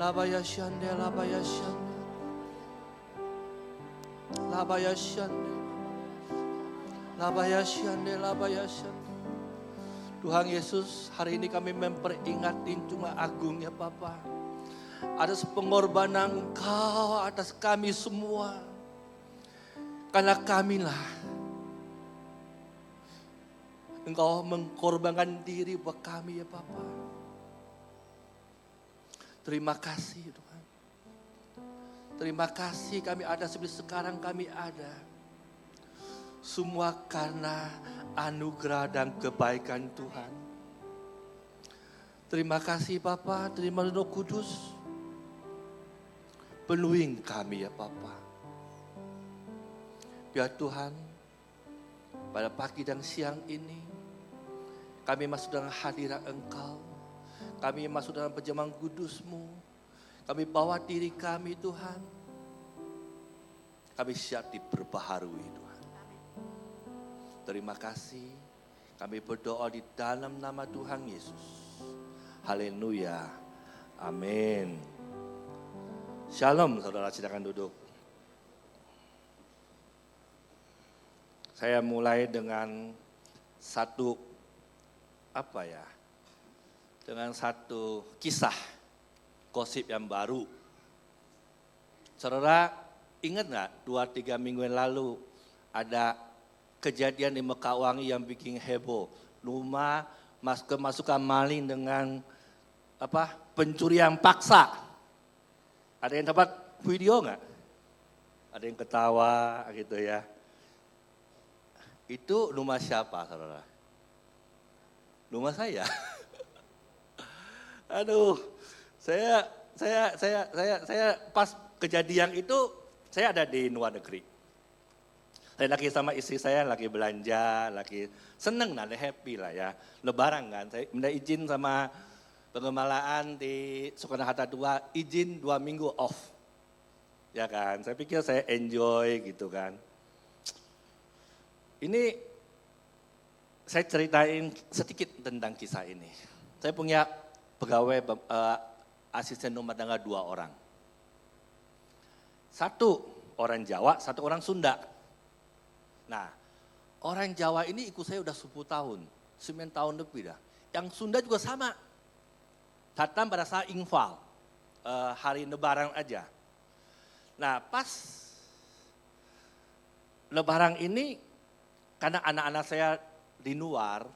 Labaya shande, labaya shande. Labaya shande. Labaya shande, labaya shande. Tuhan Yesus, hari ini kami memperingat Injungan Agung ya Bapa. Atas pengorbanan Engkau atas kami semua. Karena kamilah Engkau mengkorbankan diri buat kami ya Bapa. Terima kasih Tuhan. Terima kasih kami ada seperti sekarang kami ada. Semua karena anugerah dan kebaikan Tuhan. Terima kasih Bapa, terima Roh Kudus. Penuhi kami ya Bapa. Biar Tuhan pada pagi dan siang ini kami masuk dalam hadirat Engkau. Kami masuk dalam perjamuan kudus-Mu. Kami bawa diri kami Tuhan. Kami siap diperbaharui Tuhan. Terima kasih. Kami berdoa di dalam nama Tuhan Yesus. Haleluya. Amin. Shalom saudara, silakan duduk. Saya mulai dengan dengan satu kisah gosip yang baru. Saudara ingat nggak 2-3 minggu yang lalu ada kejadian di Mekawangi yang bikin heboh. Rumah kemasukan maling dengan pencurian paksa. Ada yang dapat video nggak? Ada yang ketawa gitu ya. Itu rumah siapa saudara? Rumah saya. Aduh, saya pas kejadian itu saya ada di luar negeri. Saya lagi sama istri saya lagi belanja, lagi seneng lah, happy lah ya. Lebaran kan, saya minta izin sama pengelolaan di Soekarno Hatta 2, izin 2 minggu off. Ya kan, saya pikir saya enjoy gitu kan. Ini saya ceritain sedikit tentang kisah ini. Saya punya pegawai asisten rumah tangga 2 orang. 1 orang Jawa, 1 orang Sunda. Nah, orang Jawa ini ikut saya udah 10 tahun, 9 tahun lebih dah. Yang Sunda juga sama. Datang pada saat infal, hari Lebaran aja. Nah, pas Lebaran ini, karena anak-anak saya di luar,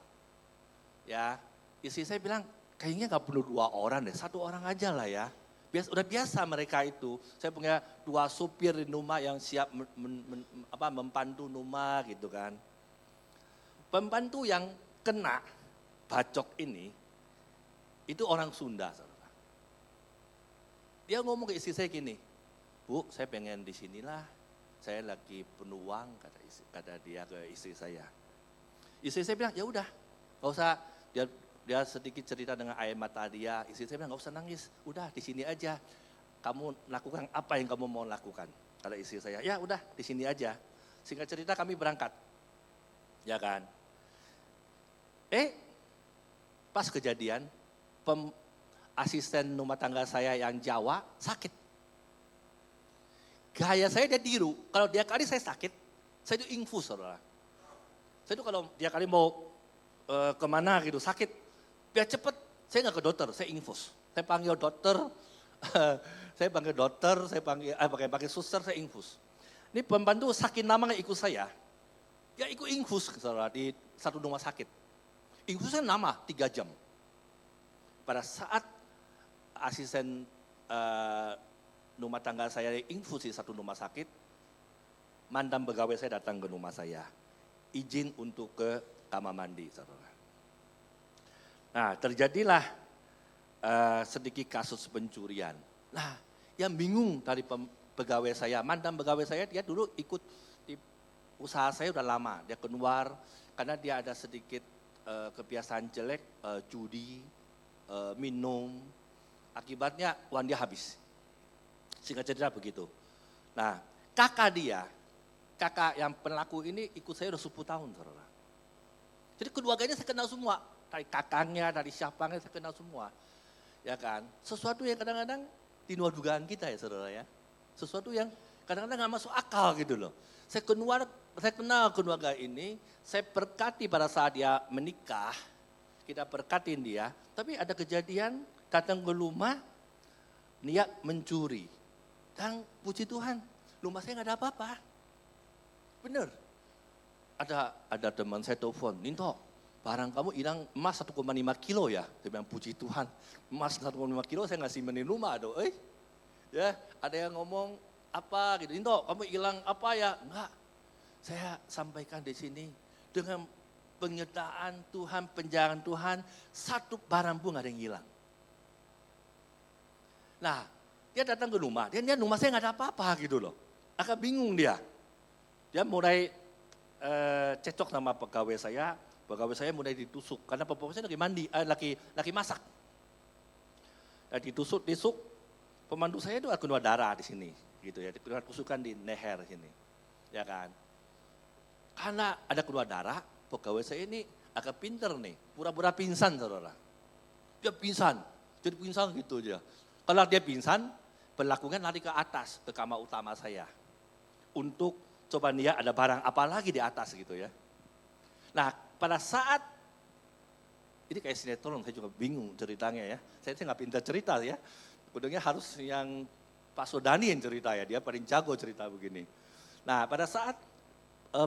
ya, istri saya bilang, kayaknya gak perlu 2 orang deh, 1 orang aja lah ya. Udah biasa mereka itu. Saya punya 2 supir di rumah yang siap membantu rumah gitu kan. Pembantu yang kena bacok ini, itu orang Sunda. Saudara. Dia ngomong ke istri saya gini, Bu, saya pengen di sinilah. Saya lagi penuh uang, kata dia ke istri saya. Istri saya bilang, ya udah, nggak usah. Dia sedikit cerita dengan air mata dia. Istri saya bilang, nggak usah nangis, udah di sini aja. Kamu lakukan apa yang kamu mau lakukan. Kata istri saya, ya udah di sini aja. Singkat cerita kami berangkat, ya kan. Pas kejadian, asisten rumah tangga saya yang Jawa sakit. Gaya saya dia tiru, kalau dia kali saya sakit, saya itu infus saudara. Saya itu kalau dia kali mau kemana gitu sakit, biar cepet, saya nggak ke dokter, saya infus. Saya panggil dokter, saya pakai suster, saya infus. Ini pembantu sakit nama nggak ikut saya, ya ikut infus saudara di satu rumah sakit. Infusnya nama 3 jam. Pada saat asisten rumah tangga saya infus di satu rumah sakit, mantan pegawai saya datang ke rumah saya, izin untuk ke kamar mandi, saudara. Nah, terjadilah sedikit kasus pencurian. Nah, yang bingung dari pegawai saya, mantan pegawai saya, dia dulu ikut di usaha saya udah lama, dia keluar karena dia ada sedikit kebiasaan jelek, judi, minum, akibatnya uang dia habis. Singkat cerita begitu. Nah, kakak yang pelaku ini ikut saya udah 10 tahun, saudara. Jadi keluarganya saya kenal semua, dari kakaknya, dari siapanya saya kenal semua. Ya kan, sesuatu yang kadang-kadang di luar dugaan kita ya saudara ya. Sesuatu yang kadang-kadang nggak masuk akal gitu loh. Saya kenal keluarga ini, saya berkati pada saat dia menikah, kita berkatin dia, tapi ada kejadian datang ke rumah, niat mencuri. Dan puji Tuhan, rumah saya nggak ada apa-apa. Bener. Ada teman saya telepon, Ninto, barang kamu hilang emas 1,5 kilo ya. Dia bilang, puji Tuhan, emas 1,5 kilo saya ngasih menin rumah. Aduh, ya, ada yang ngomong apa gitu, Ninto kamu hilang apa ya? Enggak, saya sampaikan di sini dengan penyertaan Tuhan, penjagaan Tuhan, satu barang pun nggak ada yang hilang. Nah, dia datang ke rumah, dia rumah saya nggak ada apa-apa gitu loh. Agak bingung dia. Dia mulai cecok sama pegawai saya mulai ditusuk karena pegawai saya lagi mandi, lagi masak. Dan ditusuk, pemandu saya itu keluar darah di sini, gitu ya, keluar tusukan di leher sini, ya kan. Karena ada keluar darah, pegawai saya ini agak pinter nih, pura-pura pingsan saudara. Dia pingsan, jadi pingsan gitu aja. Kalau dia pingsan, pelakunya lari ke atas, ke kamar utama saya. Untuk coba dia ada barang apa lagi di atas gitu ya. Nah pada saat, ini kayak sinetron, saya juga bingung ceritanya ya. Saya nggak pintar cerita ya. Kudanya harus yang Pak Sodani yang cerita ya, dia paling jago cerita begini. Nah pada saat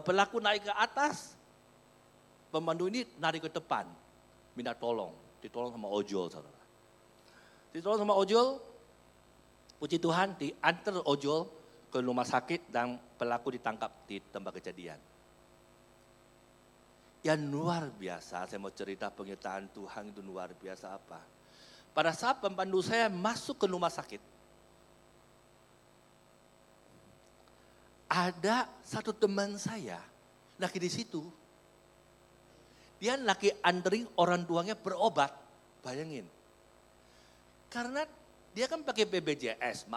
pelaku naik ke atas, pemandu ini narik ke depan, minta tolong, ditolong sama ojol saudara. Ditolong sama ojol, puji Tuhan diantar ojol ke rumah sakit dan pelaku ditangkap di tempat kejadian. Yang luar biasa, saya mau cerita penyertaan Tuhan itu luar biasa apa. Pada saat pemandu saya masuk ke rumah sakit, ada satu teman saya lagi di situ. Dia lagi anterin orang tuanya berobat, bayangin. Karena dia kan pakai BPJS,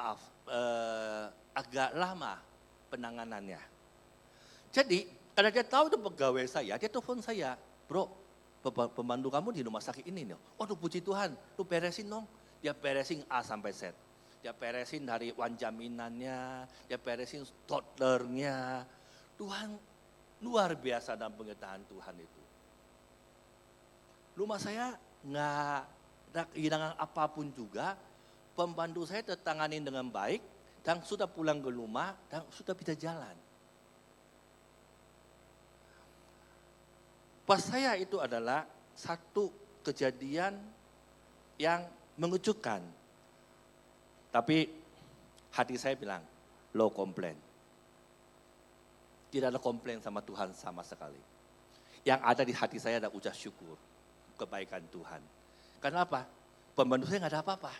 agak lama penanganannya. Jadi karena dia tahu itu pegawai saya, dia telepon saya, bro, pemandu kamu di rumah sakit ini nih. Waduh puji Tuhan, lu beresin dong. Dia beresin A sampai Z. Dia beresin dari uang jaminannya, dia beresin dokternya. Tuhan luar biasa dalam pengetahuan Tuhan itu. Rumah saya nggak ada kehilangan apapun juga, pembantu saya tertanganin dengan baik, dan sudah pulang ke rumah, dan sudah bisa jalan. Pas saya itu adalah satu kejadian yang mengejutkan. Tapi hati saya bilang, low complaint. Tidak ada komplain sama Tuhan sama sekali. Yang ada di hati saya ada ucap syukur, kebaikan Tuhan. Karena apa? Pembantu saya nggak ada apa-apa.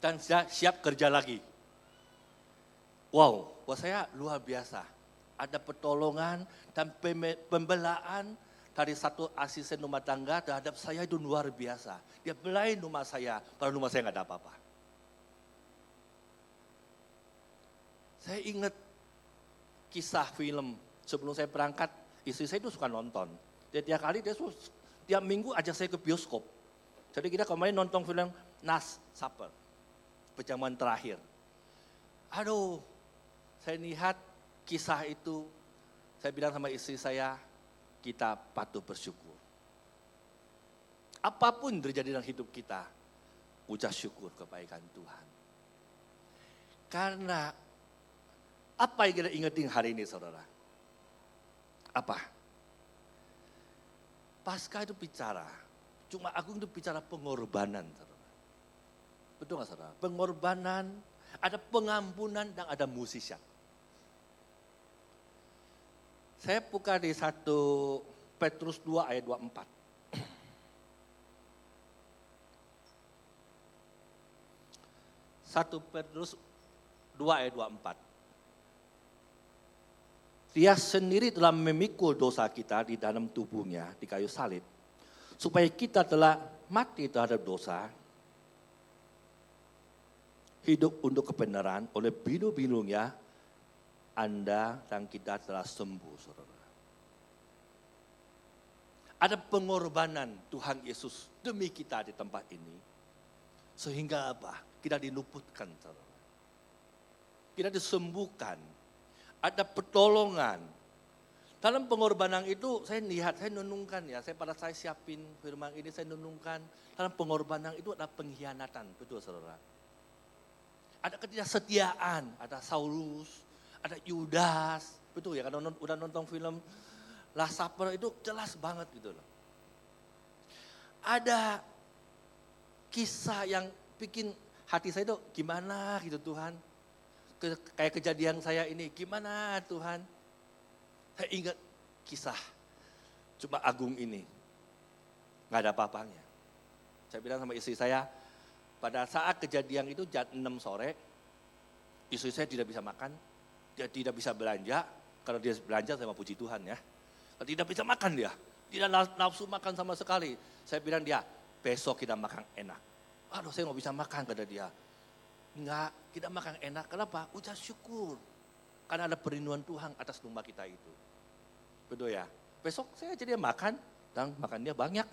Dan saya siap kerja lagi. Wow, buat saya luar biasa. Ada pertolongan dan pembelaan dari satu asisten rumah tangga terhadap saya itu luar biasa. Dia belain rumah saya, padahal rumah saya nggak ada apa-apa. Saya ingat kisah film sebelum saya berangkat, istri saya itu suka nonton. Tiap kali tiap minggu ajak saya ke bioskop. Jadi kita kemarin nonton film Last Supper, perjamuan terakhir. Aduh, saya lihat kisah itu, saya bilang sama istri saya, kita patut bersyukur. Apapun terjadi dalam hidup kita, ucap syukur kebaikan Tuhan. Karena apa yang kita ingetin hari ini saudara? Apa? Paskah itu bicara, cuma Agung itu bicara pengorbanan saudara. Betul nggak saudara? Pengorbanan, ada pengampunan dan ada mukjizat. Saya buka di 1 Petrus 2 ayat 24. 1 Petrus 2 ayat 24. Dia sendiri telah memikul dosa kita di dalam tubuhnya di kayu salib. Supaya kita telah mati terhadap dosa. Hidup untuk kebenaran oleh bilu-bilunya Anda dan kita telah sembuh, saudara. Ada pengorbanan Tuhan Yesus demi kita di tempat ini. Sehingga apa? Kita diluputkan, saudara. Kita disembuhkan. Ada pertolongan. Dalam pengorbanan itu saya lihat, saya nenungkan ya. Pada saya siapin firman ini, saya nenungkan. Dalam pengorbanan itu ada pengkhianatan, betul saudara. Ada ketidaksetiaan, ada Saulus, ada Yudas. Betul ya, kalau udah nonton film Last Supper itu jelas banget gitu loh. Ada kisah yang bikin hati saya itu gimana gitu Tuhan. Kayak kejadian saya ini, gimana Tuhan. Saya ingat kisah Cuma Agung ini. Nggak ada apa-apanya. Saya bilang sama istri saya, pada saat kejadian itu jam 6 sore, istri saya tidak bisa makan, dia tidak bisa belanja. Kalau dia belanja saya mau puji Tuhan ya. Kalau tidak bisa makan dia, tidak nafsu makan sama sekali. Saya bilang dia, besok kita makan enak. Aduh saya nggak bisa makan, kata dia. Enggak, kita makan enak. Kenapa? Ucap syukur. Karena ada perinduan Tuhan atas rumah kita itu. Betul ya? Besok saya jadi makan dan makannya banyak.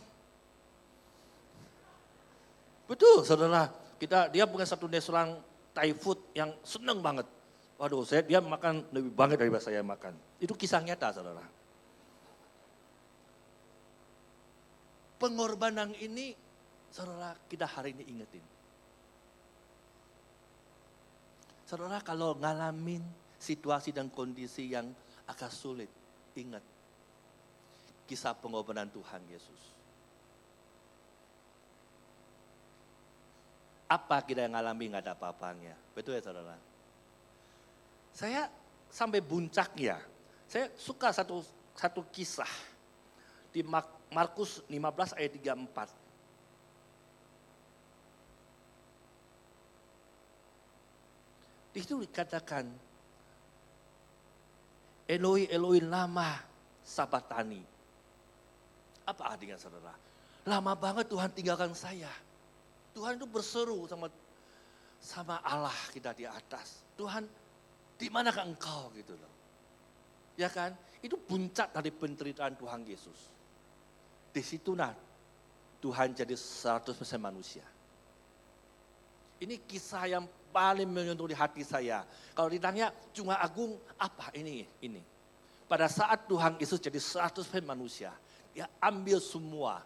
Betul saudara, dia punya satu restoran Thai food yang seneng banget. Waduh, dia makan lebih banget daripada saya makan. Itu kisah nyata saudara. Pengorbanan ini saudara kita hari ini ingetin. Saudara kalau ngalamin situasi dan kondisi yang agak sulit, ingat kisah pengorbanan Tuhan Yesus. Apa kita yang ngalami nggak ada apa-apanya, betul ya saudara? Saya sampai puncaknya, saya suka satu kisah di Markus 15 ayat 34. Di situ dikatakan, Eloi Eloi lama sabatani. Apa artinya saudara? Lama banget Tuhan tinggalkan saya. Tuhan itu berseru sama Allah kita di atas. Tuhan, di manakah engkau gitu loh. Ya kan? Itu puncak dari penderitaan Tuhan Yesus. Di situ Tuhan jadi 100% manusia. Ini kisah yang paling menyentuh di hati saya. Kalau ditanya Cuma Agung apa ini? Pada saat Tuhan Yesus jadi 100% manusia, dia ambil semua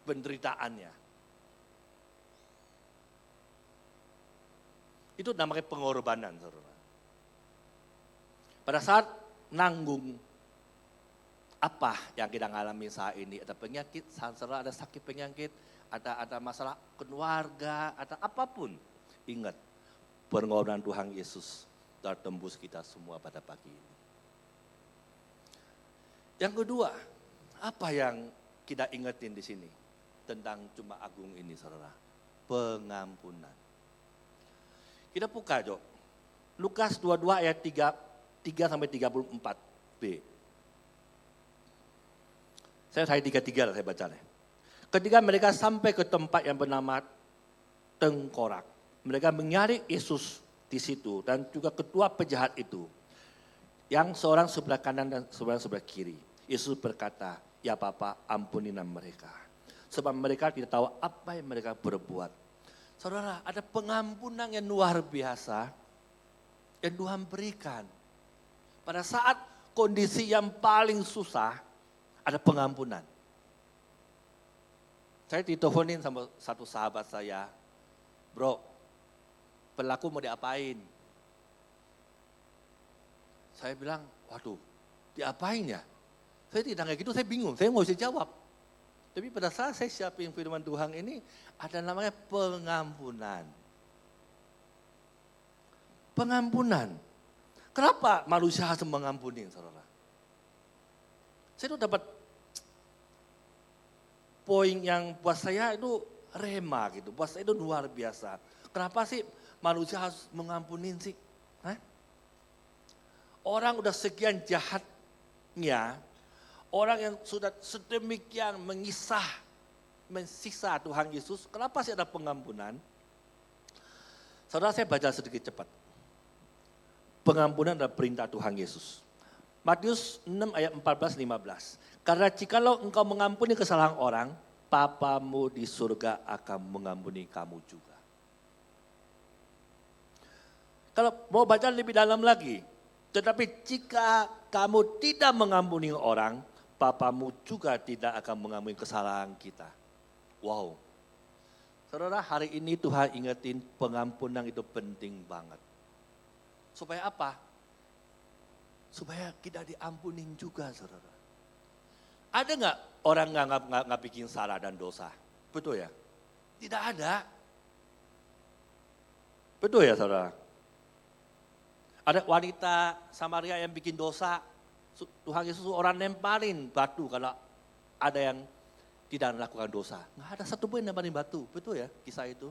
penderitaannya. Itu namanya pengorbanan, saudara. Pada saat nanggung apa yang kita alami saat ini, ada penyakit, saudara ada sakit penyakit, ada masalah keluarga, ada apapun. Ingat, pengorbanan Tuhan Yesus telah tembus kita semua pada pagi ini. Yang kedua, apa yang kita ingetin di sini tentang Cuma Agung ini, saudara? Pengampunan. Kita buka, Jok. Lukas 22 ayat 3 sampai 34b. Saya 33 lah saya baca. Ketika mereka sampai ke tempat yang bernama Tengkorak, mereka mencari Yesus di situ dan juga ketua penjahat itu, yang seorang sebelah kanan dan seorang sebelah kiri. Yesus berkata, ya Bapa, ampunilah mereka, sebab mereka tidak tahu apa yang mereka berbuat. Saudara, ada pengampunan yang luar biasa yang Tuhan berikan. Pada saat kondisi yang paling susah, ada pengampunan. Saya diteleponin sama satu sahabat saya, bro, pelaku mau diapain? Saya bilang, waduh, diapain ya? Saya tidak kayak gitu, saya bingung, saya nggak bisa jawab. Tapi pada saat saya siapin firman Tuhan ini, ada namanya pengampunan. Pengampunan. Kenapa manusia harus mengampuni, saudara? Saya tuh dapat poin yang buat saya itu rema gitu, buat saya itu luar biasa. Kenapa sih manusia harus mengampuni sih? Orang udah sekian jahatnya, orang yang sudah sedemikian mensiksa Tuhan Yesus, kenapa sih ada pengampunan? Saudara, saya baca sedikit cepat. Pengampunan adalah perintah Tuhan Yesus. Matius 6 ayat 14-15. Karena jikalau engkau mengampuni kesalahan orang, Papamu di surga akan mengampuni kamu juga. Kalau mau baca lebih dalam lagi, tetapi jika kamu tidak mengampuni orang, Papamu juga tidak akan mengampuni kesalahan kita. Wow. Saudara, hari ini Tuhan ingetin pengampunan itu penting banget. Supaya apa? Supaya kita diampunin juga, saudara. Ada nggak orang nggak bikin salah dan dosa? Betul ya? Tidak ada. Betul ya, saudara? Ada wanita Samaria yang bikin dosa, Tuhan Yesus orang nempelin batu kalau ada yang tidak melakukan dosa. Nggak ada satu pun yang nempelin batu, betul ya kisah itu?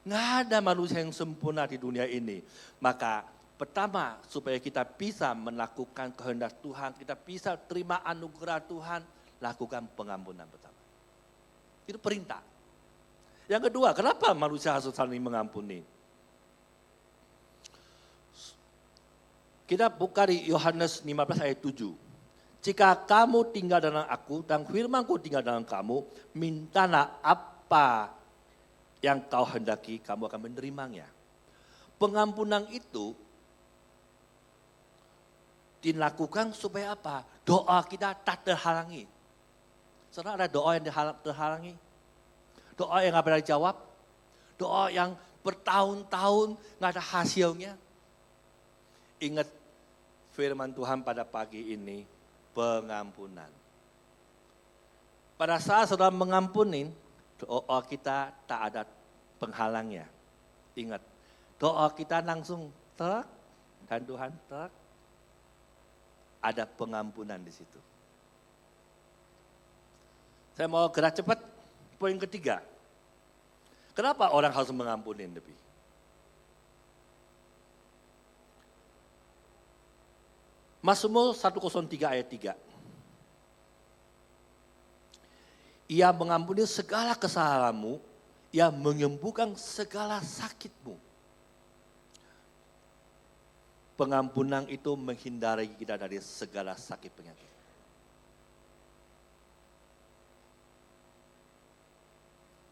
Nggak ada manusia yang sempurna di dunia ini. Maka pertama supaya kita bisa melakukan kehendak Tuhan, kita bisa terima anugerah Tuhan, lakukan pengampunan pertama. Itu perintah. Yang kedua, kenapa manusia harus saling mengampuni? Kita buka di Yohanes 15 ayat 7. Jika kamu tinggal dalam aku dan firman-Ku tinggal dalam kamu, mintalah apa yang kau hendaki, kamu akan menerimanya. Pengampunan itu dilakukan supaya apa? Doa kita tak terhalangi. Saudara, ada doa yang terhalangi? Doa yang nggak pernah dijawab? Doa yang bertahun-tahun nggak ada hasilnya? Ingat firman Tuhan pada pagi ini, pengampunan. Pada saat saudara mengampuni, doa kita tak ada penghalangnya. Ingat, doa kita langsung terak dan Tuhan terak. Ada pengampunan di situ. Saya mau gerak cepat. Poin ketiga. Kenapa orang harus mengampuni lebih? Mazmur 103 ayat 3. Ia mengampuni segala kesalahanmu, ia menyembuhkan segala sakitmu. Pengampunan itu menghindari kita dari segala sakit penyakit.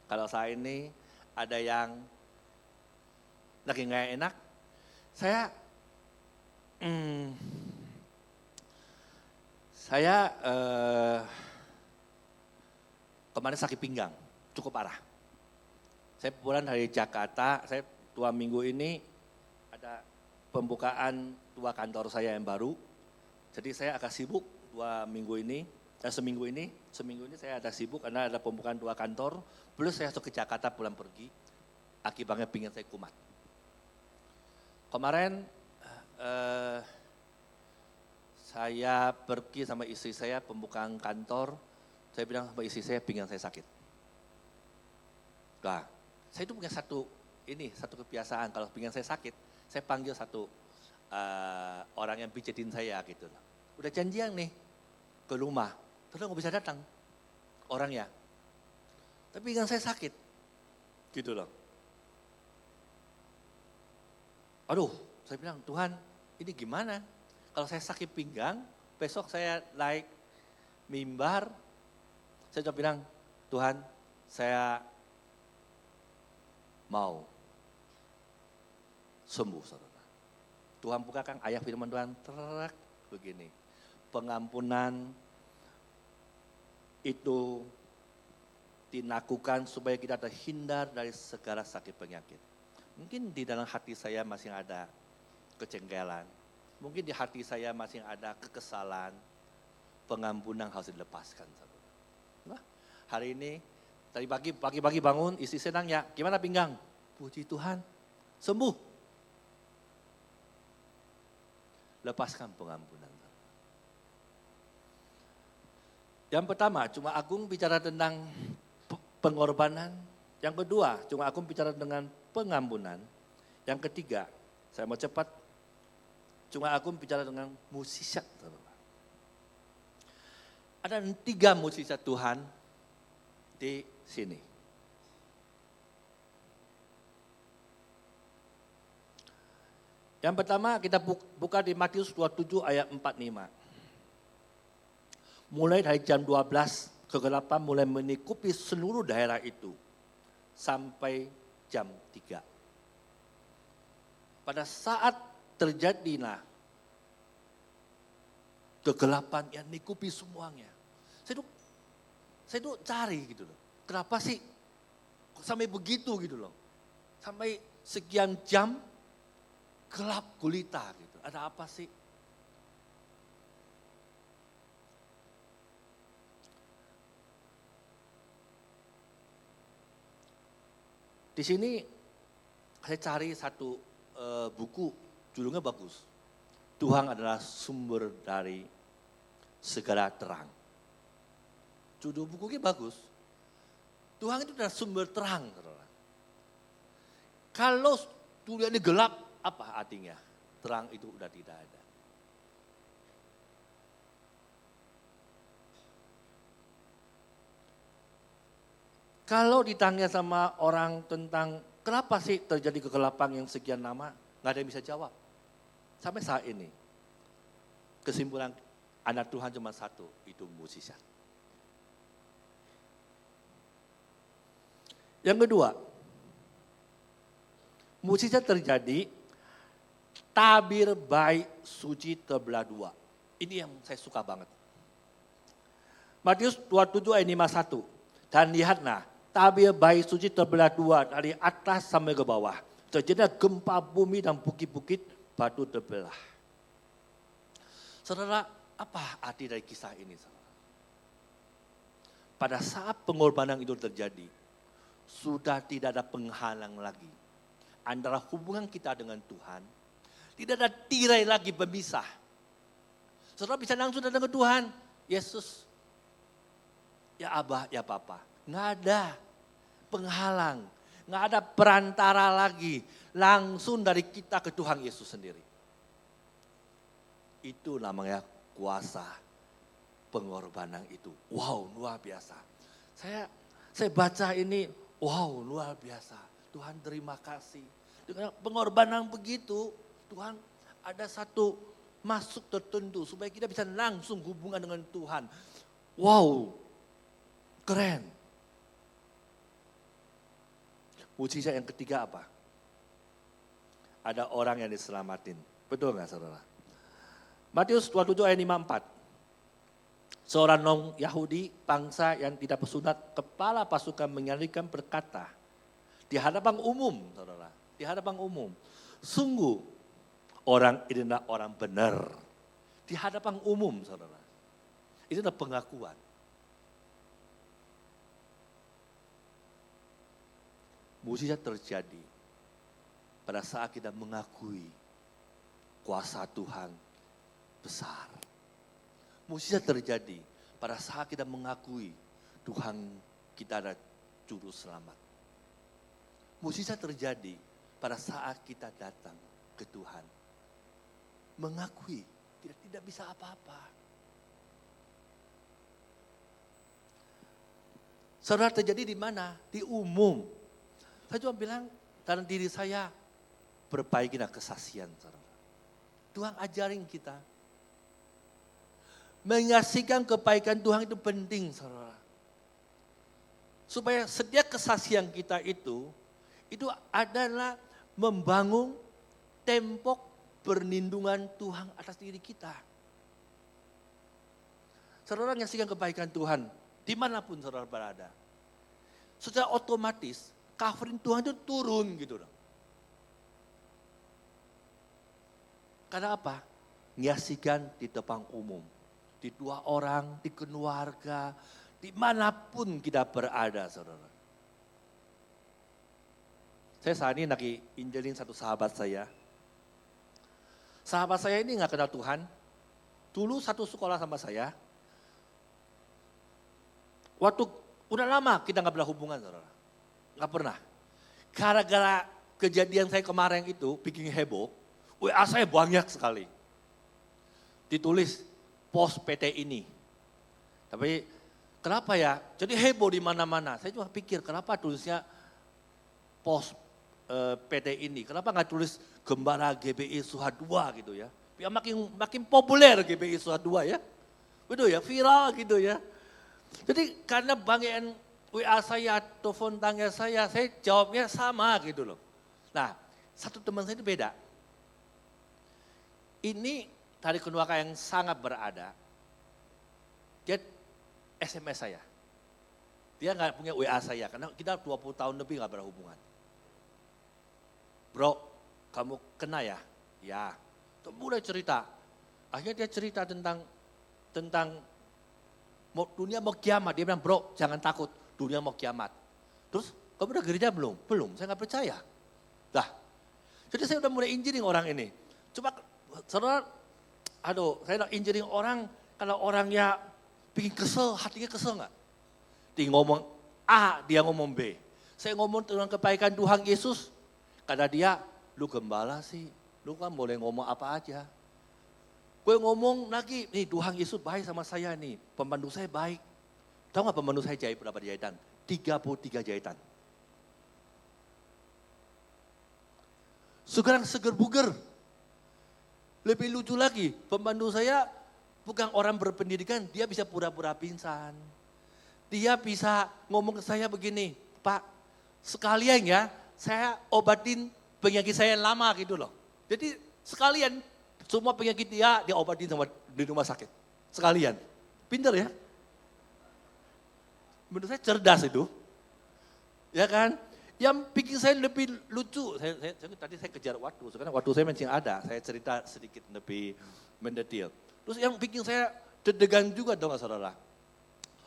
Kalau saya ini ada yang lagi nggak enak, saya kemarin sakit pinggang, cukup parah. Saya pulang dari Jakarta, saya 2 minggu ini ada pembukaan 2 kantor saya yang baru. Jadi saya agak sibuk 2 minggu ini, seminggu ini saya ada sibuk karena ada pembukaan 2 kantor. Plus saya masuk ke Jakarta pulang pergi, akibatnya pinggang saya kumat. Kemarin saya pergi sama istri saya pembukaan kantor, saya bilang sama istri saya pinggang saya sakit. Nah, saya itu punya satu kebiasaan, kalau pinggang saya sakit, saya panggil satu orang yang pijetin saya gitu. Udah janjian nih ke rumah, terus nggak bisa datang orangnya. Tapi pinggang saya sakit, gitu loh. Aduh, saya bilang Tuhan, ini gimana? Kalau saya sakit pinggang, besok saya naik mimbar, saya coba bilang, Tuhan, saya mau sembuh, saudara. Tuhan bukakan ayat firman Tuhan, terak begini. Pengampunan itu dilakukan supaya kita terhindar dari segala sakit penyakit. Mungkin di dalam hati saya masih ada kejengkelan. Mungkin di hati saya masih ada kekesalan. Pengampunan harus dilepaskan. Nah, hari ini, tadi pagi-pagi bangun, istri saya nanya, gimana pinggang? Puji Tuhan, sembuh. Lepaskan pengampunan. Yang pertama, cuma Agung bicara tentang pengorbanan. Yang kedua, cuma Agung bicara dengan pengampunan. Yang ketiga, saya mau cepat, cuma Agung bicara dengan mukjizat. Ada 3 mukjizat Tuhan di sini. Yang pertama kita buka di Matius 27 ayat 45. Mulai dari jam 12 Kegelapan mulai menikupi seluruh daerah itu sampai jam 3. Pada saat terjadilah kegelapan yang menikupi semuanya. Saya tuh cari gitu loh. Kenapa sih kok sampai begitu gitu loh. Sampai sekian jam gelap gulita gitu. Ada apa sih? Di sini saya cari satu buku, judulnya bagus. Tuhan adalah sumber dari segala terang. Judul bukunya bagus. Tuhan itu adalah sumber terang, saudara. Kalau dunia ini gelap, apa artinya? Terang itu udah tidak ada. Kalau ditanya sama orang tentang kenapa sih terjadi kegelapan yang sekian lama, nggak ada yang bisa jawab. Sampai saat ini, kesimpulan anak Tuhan cuma satu, itu mukjizat. Yang kedua, mukjizat terjadi, tabir baik suci terbelah dua. Ini yang saya suka banget. Matius 27 ayat 51. Dan lihatlah, tabir baik suci terbelah dua dari atas sampai ke bawah. Terjadi gempa bumi dan bukit-bukit batu terbelah. Saudara, apa arti dari kisah ini? Saudara? Pada saat pengorbanan itu terjadi, sudah tidak ada penghalang lagi antara hubungan kita dengan Tuhan. Tidak ada tirai lagi pemisah. Saudara bisa langsung datang ke Tuhan. Yesus, ya Abah, ya Papa. Nggak ada penghalang. Nggak ada perantara lagi. Langsung dari kita ke Tuhan Yesus sendiri. Itu namanya kuasa pengorbanan itu. Wow, luar biasa. Saya baca ini, wow, luar biasa. Tuhan terima kasih. Dengan pengorbanan begitu, Tuhan ada satu masuk tertentu supaya kita bisa langsung hubungan dengan Tuhan. Wow, keren. Mukjizat yang ketiga apa? Ada orang yang diselamatin. Betul nggak saudara? Matius 27 ayat 54. Seorang non-Yahudi, bangsa yang tidak bersunat, kepala pasukan menyalikan berkata, di hadapan umum, saudara, di hadapan umum. Sungguh, orang ini adalah orang benar. Di hadapan umum, saudara. Itu adalah pengakuan. Mukjizat terjadi pada saat kita mengakui kuasa Tuhan besar. Mukjizat terjadi pada saat kita mengakui Tuhan kita adalah juru selamat. Mukjizat terjadi pada saat kita datang ke Tuhan. Mengakui tidak bisa apa-apa. Saudara, terjadi di mana? Di umum. Saya cuma bilang dalam diri saya, perbaikilah kesaksian. Saudara. Tuhan ajarin kita. Menyaksikan kebaikan Tuhan itu penting, saudara. Supaya setiap kesaksian kita itu adalah membangun tembok perlindungan Tuhan atas diri kita. Saudara menyaksikan kebaikan Tuhan, dimanapun saudara berada. Secara otomatis, covering Tuhan itu turun gitu loh. Karena apa? Menyaksikan di depan umum. Di dua orang, di keluarga, dimanapun kita berada, saudara. Saya saat ini lagi injelin satu sahabat saya. Sahabat saya ini gak kenal Tuhan. Dulu satu sekolah sama saya. Waktu udah lama kita gak berhubungan, saudara. Gak pernah. Gara-gara kejadian saya kemarin itu bikin heboh. WA saya banyak sekali. Ditulis pos PT ini. Tapi kenapa ya? Jadi heboh di mana-mana. Saya cuma pikir kenapa tulisnya pos PT ini. Kenapa nggak tulis Gembala GBI Suha 2 gitu ya. Biar makin populer GBI Suha 2 ya. Betul ya, viral gitu ya. Jadi karena banggaan WA saya, telepon tangga saya jawabnya sama gitu loh. Nah, satu teman saya itu beda. Ini dari keluarga yang sangat berada. Dia SMS saya. Dia nggak punya WA saya, karena kita 20 tahun lebih nggak berhubungan. Bro, kamu kena ya? Ya. Terus mulai cerita. Akhirnya dia cerita tentang dunia mau kiamat. Dia bilang, bro jangan takut, dunia mau kiamat. Terus, kamu udah gereja belum? Belum, saya nggak percaya. Dah, jadi saya udah mulai injiring orang ini. Coba, saudara, saya udah injiring orang, kalau orangnya bikin kesel, hatinya kesel nggak? Dia ngomong A, dia ngomong B. Saya ngomong tentang kebaikan Tuhan Yesus, kata dia, lu gembala sih, lu kan boleh ngomong apa aja. Gue ngomong lagi, nih Tuhan Yesus baik sama saya nih, pembantu saya baik. Tahu nggak pembantu saya jahit berapa jahitan? 33 jahitan. Sekarang seger buger. Lebih lucu lagi, pembantu saya bukan orang berpendidikan, dia bisa pura-pura pingsan. Dia bisa ngomong ke saya begini, Pak, sekalian ya, saya obatin penyakit saya yang lama gitu loh. Jadi sekalian, semua penyakit dia obatin di rumah sakit. Sekalian. Pinter ya. Menurut saya cerdas itu. Ya kan. Yang bikin saya lebih lucu. Tadi saya kejar waktu. Sekarang waktu saya masih ada. Saya cerita sedikit lebih mendetail. Terus yang bikin saya deg-degan juga dong saudara.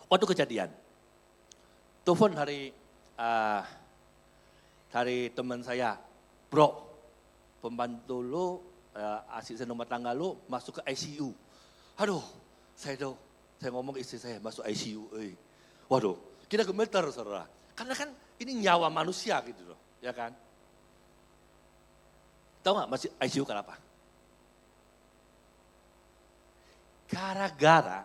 Waktu kejadian. Telepon dari teman saya. Bro, pembantu lo, asisten rumah tangga lu masuk ke ICU. Aduh, saya ngomong istri saya masuk ICU. Waduh, kita gemeter saudara. Karena kan ini nyawa manusia gitu loh, ya kan. Tahu nggak masih ICU kenapa? Gara-gara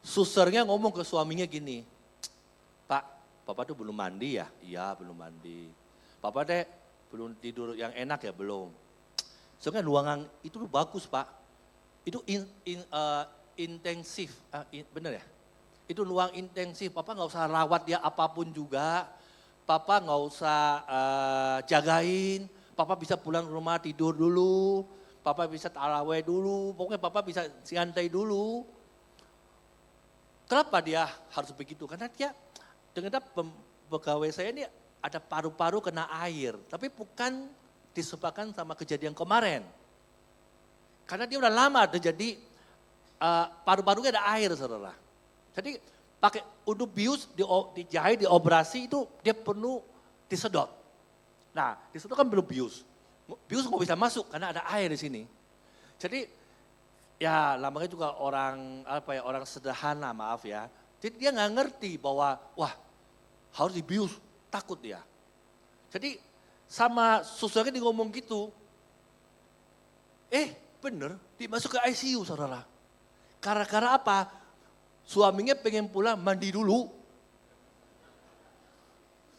susternya ngomong ke suaminya gini, Pak, Papa tuh belum mandi ya? Iya belum mandi. Papa deh belum tidur yang enak ya belum. Soalnya ruangan itu bagus Pak. Itu intensif, bener ya? Itu ruang intensif, Papa nggak usah rawat dia apapun juga. Papa nggak usah jagain, Papa bisa pulang ke rumah tidur dulu. Papa bisa taraweh dulu, pokoknya Papa bisa santai dulu. Kenapa dia harus begitu? Karena dia, ternyata pegawai saya ini ada paru-paru kena air, tapi bukan disebabkan sama kejadian kemarin. Karena dia udah lama terjadi paru-parunya ada air saudara. Jadi pakai untuk bius dijahit, dioperasi itu dia penuh disedot. Nah disedot kan belum bius. Bius nggak bisa masuk karena ada air di sini. Jadi ya namanya juga orang orang sederhana maaf ya. Jadi dia nggak ngerti bahwa wah harus dibius. Takut dia. Jadi sama susternya dia ngomong gitu. Bener, dimasuk ke ICU saudara. Gara-gara apa? Suaminya pengen pulang mandi dulu.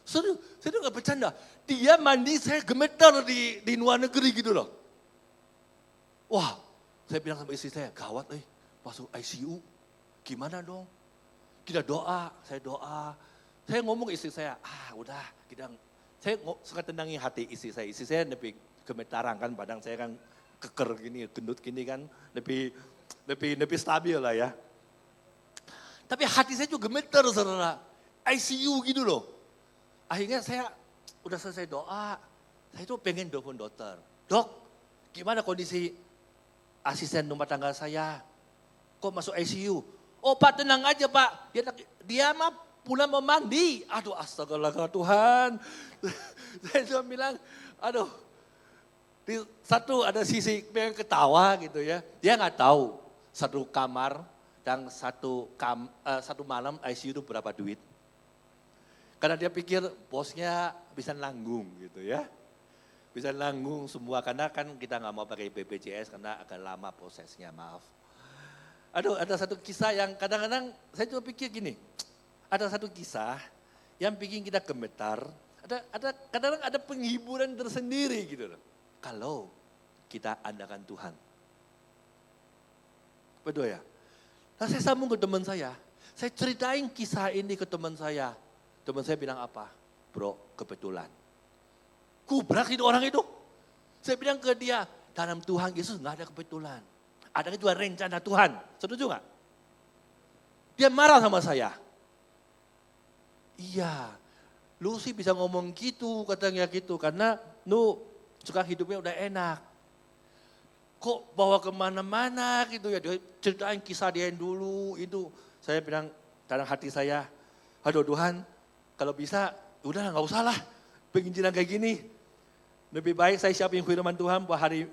Saya gak bercanda. Dia mandi saya gemeter di luar negeri gitu loh. Wah, saya bilang sama istri saya, gawat masuk ICU. Gimana dong? Kita doa, saya doa. Saya ngomong ke istri saya, udah saya suka tenangi hati istri saya. Istri saya lebih gemetaran kan, badan saya kan keker gini, gendut gini kan, lebih stabil lah ya. Tapi hati saya juga gemeter saudara, ICU gitu loh. Akhirnya saya udah selesai doa, saya tuh pengen telepon dokter. Dok, gimana kondisi asisten rumah tangga saya? Kok masuk ICU? Oh Pak tenang aja Pak, dia mah pulang mau mandi. Aduh astagfirullah Tuhan. Saya cuma bilang, aduh. Satu ada sisi pengen ketawa gitu ya. Dia nggak tahu satu kamar dan satu malam ICU itu berapa duit. Karena dia pikir bosnya bisa nanggung gitu ya. Bisa nanggung semua karena kan kita nggak mau pakai BPJS karena akan lama prosesnya maaf. Aduh ada satu kisah yang kadang-kadang saya cuma pikir gini. Ada satu kisah yang bikin kita gemetar. Kadang-kadang ada penghiburan tersendiri gitu loh. Kalau kita andalkan Tuhan. Betul ya? Nah saya sambung ke teman saya ceritain kisah ini ke teman saya. Teman saya bilang apa? Bro, kebetulan. Kubrak itu orang itu. Saya bilang ke dia, dalam Tuhan Yesus nggak ada kebetulan. Ada juga rencana Tuhan. Setuju nggak? Dia marah sama saya. Iya, lu sih bisa ngomong gitu, katanya gitu. Karena lu suka hidupnya udah enak. Kok bawa kemana-mana gitu ya. Dia ceritain kisah dia yang dulu itu. Saya bilang dalam hati saya, aduh Tuhan, kalau bisa udah nggak usah lah penginjilan kayak gini. Lebih baik saya siapin firman Tuhan buat hari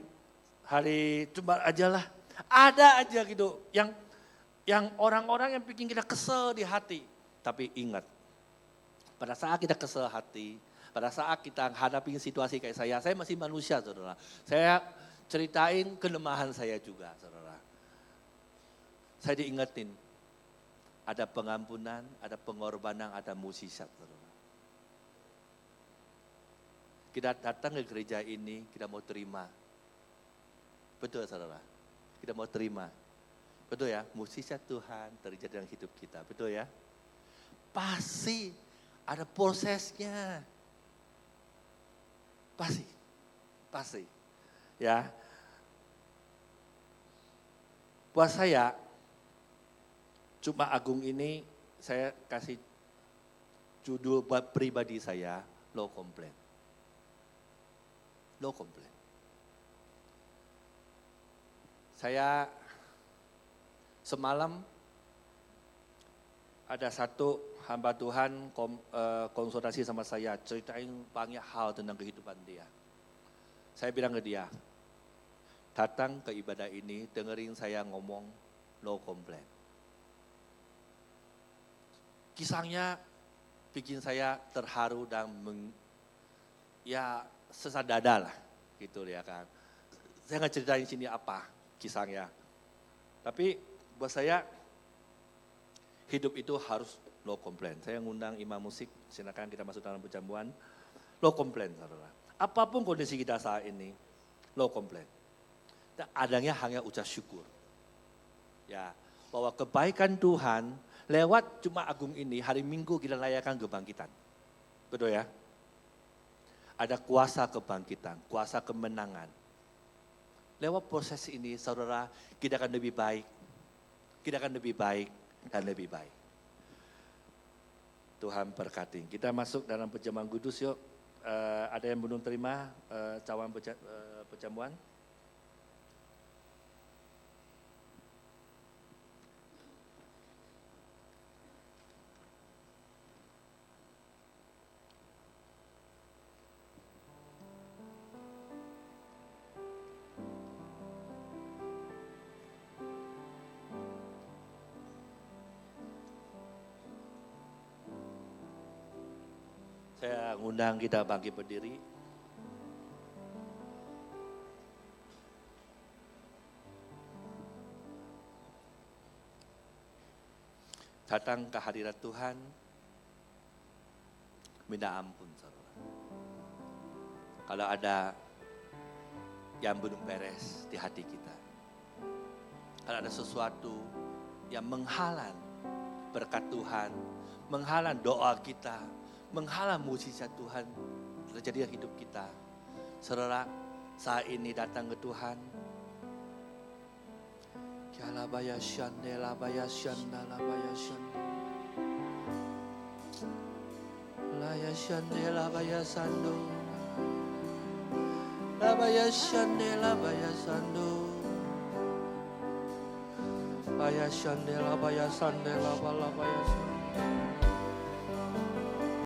Jumat aja lah. Ada aja gitu yang orang-orang yang bikin kita kesel di hati. Tapi ingat, pada saat kita kesel hati, pada saat kita hadapi situasi kayak saya masih manusia saudara. Saya ceritain kelemahan saya juga saudara. Saya diingetin, ada pengampunan, ada pengorbanan, ada mukjizat saudara. Kita datang ke gereja ini, kita mau terima. Betul saudara, kita mau terima. Betul ya, mukjizat Tuhan terjadi dalam hidup kita, betul ya. Pasti ada prosesnya. Pasti. Ya. Buat saya, Jumat Agung ini saya kasih judul buat pribadi saya, no complain. No complain. Saya semalam ada satu hamba Tuhan konsultasi sama saya, ceritain banyak hal tentang kehidupan dia. Saya bilang ke dia, datang ke ibadah ini, dengerin saya ngomong, no complain. Kisahnya bikin saya terharu dan sesak dada lah, gitu ya kan. Saya nggak ceritain sini apa kisahnya. Tapi buat saya, hidup itu harus no complain. Saya ngundang imam musik, silakan kita masuk dalam perjamuan. No complain, saudara. Apapun kondisi kita saat ini, no complain. Dan adanya hanya ucap syukur. Ya, bahwa kebaikan Tuhan lewat Jumat Agung ini, hari Minggu kita rayakan kebangkitan. Betul ya? Ada kuasa kebangkitan, kuasa kemenangan. Lewat proses ini, saudara, kita akan lebih baik. Kita akan lebih baik dan lebih baik. Tuhan berkati. Kita masuk dalam perjamuan kudus yuk. Ada yang belum terima cawan perjamuan? Saya ngundang kita bangkit berdiri. Datang ke hadirat Tuhan, minta ampun saudara. Kalau ada yang belum beres di hati kita. Kalau ada sesuatu yang menghalang berkat Tuhan, menghalang doa kita, menghalang mukjizat Tuhan terjadi dalam hidup kita. Saudara, saat ini datang ke Tuhan. Labaya shande, labaya shanda, labaya shanda. Laya shande, labaya sando. Labaya shande, labaya sando. Labaya shande, labaya sande, labaya sando.